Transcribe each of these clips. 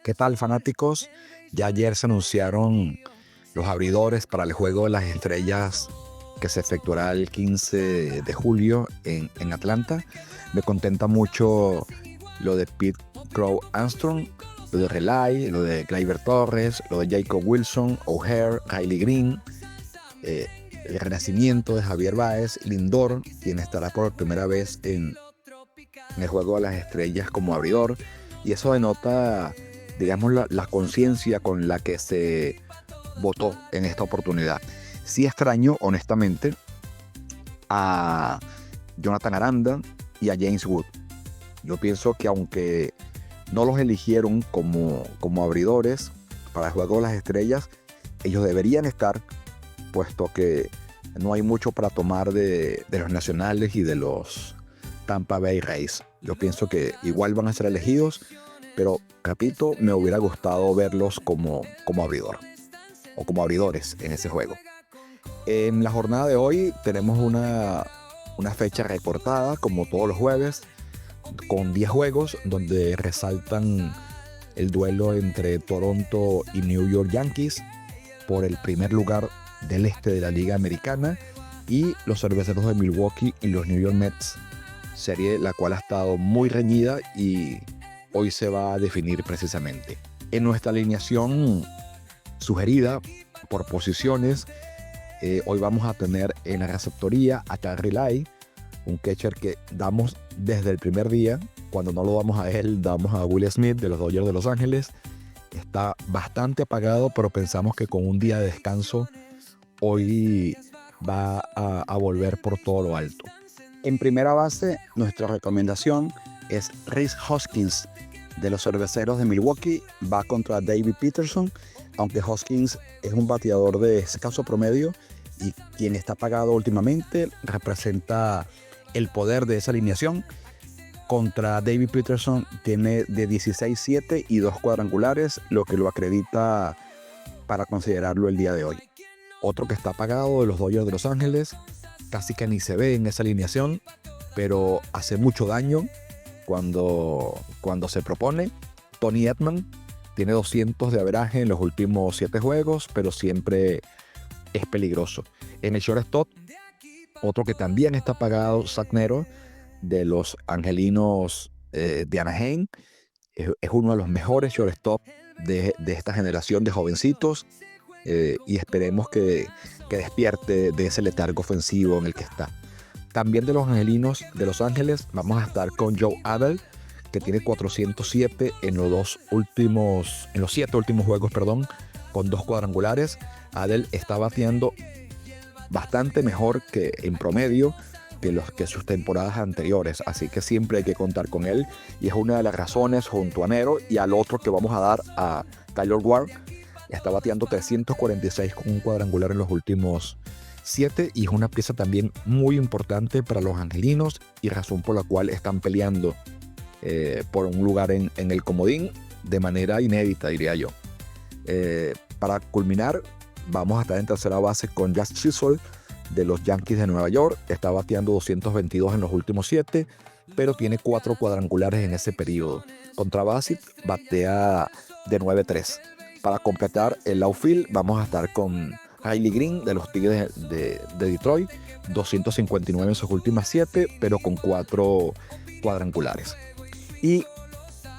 ¿Qué tal, fanáticos? Ya ayer se anunciaron los abridores para el Juego de las Estrellas que se efectuará el 15 de julio en Atlanta. Me contenta mucho lo de Pete Crow Armstrong, lo de Relay, lo de Gleyber Torres, lo de Jacob Wilson, O'Hare, Riley Green, eh, el renacimiento de Javier Báez, Lindor, quien estará por primera vez en el Juego de las Estrellas como abridor. Y eso denota, digamos, la conciencia con la que se votó en esta oportunidad. Sí extraño, honestamente, a Jonathan Aranda y a James Wood. Yo pienso que aunque no los eligieron como abridores para el Juego de las Estrellas, ellos deberían estar, puesto que no hay mucho para tomar de los nacionales y de los Tampa Bay Rays. Yo pienso que igual van a ser elegidos, pero repito, me hubiera gustado verlos como abridor o como abridores en ese juego. En la jornada de hoy tenemos una fecha recortada, como todos los jueves, con 10 juegos donde resaltan el duelo entre Toronto y New York Yankees por el primer lugar del este de la Liga Americana, y los Cerveceros de Milwaukee y los New York Mets, serie la cual ha estado muy reñida y hoy se va a definir precisamente. En nuestra alineación sugerida por posiciones, hoy vamos a tener en la receptoría a Kyle Relay, un catcher que damos desde el primer día. Cuando no lo damos a él, damos a Will Smith de los Dodgers de Los Ángeles. Está bastante apagado, pero pensamos que con un día de descanso hoy va a volver por todo lo alto. En primera base, nuestra recomendación es Rhys Hoskins de los Cerveceros de Milwaukee. Va contra David Peterson, aunque Hoskins es un bateador de escaso promedio y quien está apagado últimamente, representa el poder de esa alineación. Contra David Peterson tiene de 16-7 y 2 cuadrangulares, lo que lo acredita para considerarlo el día de hoy. Otro que está apagado de los Dodgers de Los Ángeles, casi que ni se ve en esa alineación, pero hace mucho daño cuando se propone. Tony Edman tiene 200 de averaje en los últimos 7 juegos, pero siempre es peligroso. En el shortstop, otro que también está apagado, Zach Nero de los Angelinos de Anaheim. Es uno de los mejores shortstop de esta generación de jovencitos, y esperemos que despierte de ese letargo ofensivo en el que está. También de los Angelinos de Los Ángeles vamos a estar con Joe Adell, que tiene 407 en los 7 últimos juegos, con 2 cuadrangulares. Adell está bateando bastante mejor que en promedio que sus temporadas anteriores, así que siempre hay que contar con él, y es una de las razones, junto a Nero y al otro que vamos a dar, a Tyler Ward. Está bateando 346 con un cuadrangular en los últimos 7, y es una pieza también muy importante para los angelinos y razón por la cual están peleando por un lugar en el comodín de manera inédita, diría yo. Para culminar, vamos a estar en tercera base con Jazz Chisholm de los Yankees de Nueva York. Está bateando 222 en los últimos 7, pero tiene 4 cuadrangulares en ese periodo. Contra Bassitt batea de 9-3. Para completar el outfield, vamos a estar con Riley Green de los Tigres de Detroit, 259 en sus últimas 7, pero con 4 cuadrangulares. Y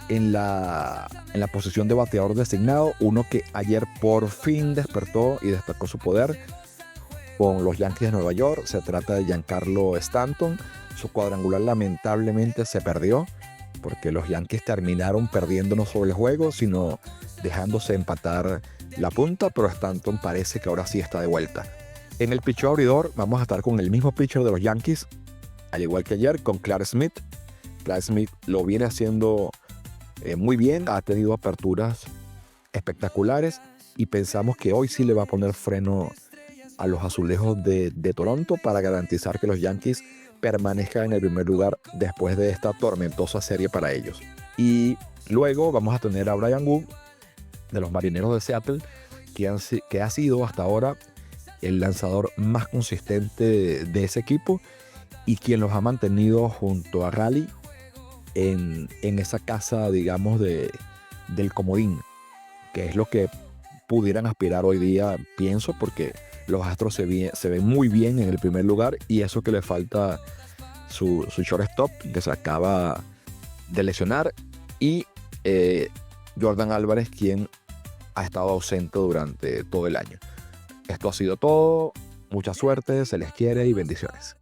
en la posición de bateador designado, uno que ayer por fin despertó y destacó su poder con los Yankees de Nueva York, se trata de Giancarlo Stanton. Su cuadrangular lamentablemente se perdió, porque los Yankees terminaron perdiendo no solo el juego, sino dejándose empatar la punta, pero Stanton parece que ahora sí está de vuelta. En el picheo abridor vamos a estar con el mismo pitcher de los Yankees, al igual que ayer, con Clarke Schmidt. Clarke Schmidt lo viene haciendo muy bien, ha tenido aperturas espectaculares, y pensamos que hoy sí le va a poner freno a los azulejos de Toronto para garantizar que los Yankees permanezcan en el primer lugar después de esta tormentosa serie para ellos. Y luego vamos a tener a Bryan Wood de los Marineros de Seattle, que ha sido hasta ahora el lanzador más consistente de ese equipo y quien los ha mantenido junto a Raleigh en esa casa, digamos, de del comodín, que es lo que pudieran aspirar hoy día, pienso, porque los Astros se ven muy bien en el primer lugar y eso que le falta su shortstop, que se acaba de lesionar, y Jordan Álvarez, quien ha estado ausente durante todo el año. Esto ha sido todo, mucha suerte, se les quiere y bendiciones.